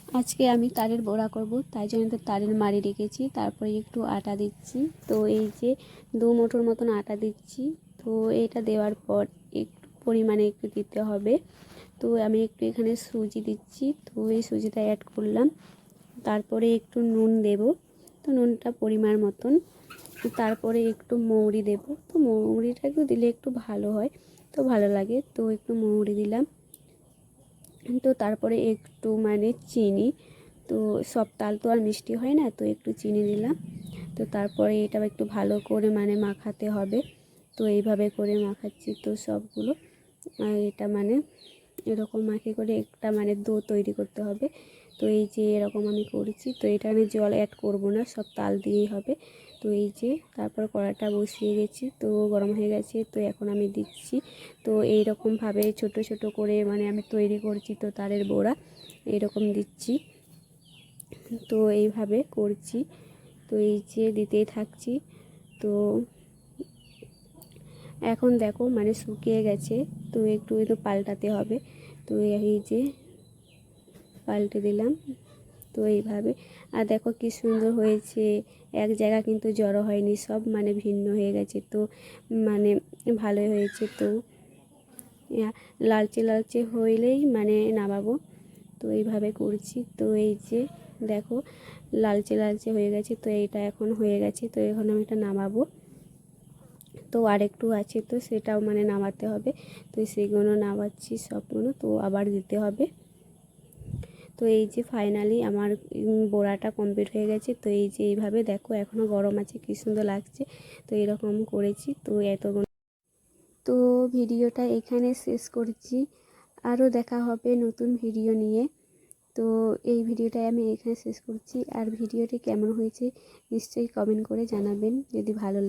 আজকে আমি তারের বড়া করব, তাই জন্য তো তারের মাড়ি রেখেছি। তারপরে একটু আটা দিচ্ছি। তো এই যে 2 মুঠোর মতন আটা দিচ্ছি। তো এটা দেওয়ার পর একটু পরিমাণে একটু দিতে হবে। তো আমি একটু এখানে সুজি দিচ্ছি। তো এই সুজিটা অ্যাড করলাম। তারপরে একটু নুন দেব। তো নুনটা পরিমাণ মতন। তারপরে একটু মৌরি দেব। তো মৌরিটা একটু দিলে একটু ভালো হয়, তো ভালো লাগে, তো একটু মৌরি দিলাম। তো তারপরে একটু চিনি, তো সব তাল তো আর মিষ্টি হয় না, তো একটু চিনি দিলাম। তো তারপরে এটা একটু ভালো করে মাখাতে হবে। তো এইভাবে করে মাখাচ্ছি তো সবগুলো। আর এটা এরকম মাখে করে একটা ডো তৈরি করতে হবে। তো এই যে এরকম আমি করেছি। তো এটা আমি জল অ্যাড করব না, সব তাল দিয়েই হবে। তো এই যে তারপর কড়াটা বসিয়ে গেছি, তো গরম হয়ে গেছে। তো এখন আমি দিচ্ছি। তো এই রকমভাবে ছোট ছোট করে আমি তৈরি করছি তো তারের বড়া এরকম দিচ্ছি। তো এইভাবে করছি। তো এই যে দিতেই থাকছি। তো এখন দেখো শুকিয়ে গেছে। তো একটু পাল্টাতে হবে। তো এই যে পাল্টে দিলাম। তো এইভাবে আর দেখো কি সুন্দর হয়েছে। এক জায়গা কিন্তু জড়ো হয়নি, সব ভিন্ন হয়ে গেছে। তো ভালোই হয়েছে। তো লালচে লালচে হইলেই নামাবো। তো এইভাবে করছি। তো এই যে দেখো লালচে লালচে হয়ে গেছে। তো এইটা এখন হয়ে গেছে। তো এখন আমি এটা নামাবো। তো আরেকটু আছে, তো সেটাও নামাতে হবে। তো সেগুলো নামাচ্ছি সবগুলো, তো আবার দিতে হবে। তো এই যে ফাইনালি আমার বড়াটা কমপ্লিট হয়ে গেছে। তো এই যে এইভাবে দেখো এখনও গরম আছে, কী সুন্দর লাগছে। তো এরকম করেছি। তো তো ভিডিওটা এখানে শেষ করছি। আরও দেখা হবে নতুন ভিডিও নিয়ে। তো এই ভিডিওটা আমি এখানে শেষ করছি। আর ভিডিওটি কেমন হয়েছে নিশ্চয়ই কমেন্ট করে জানাবেন যদি ভালো লাগে।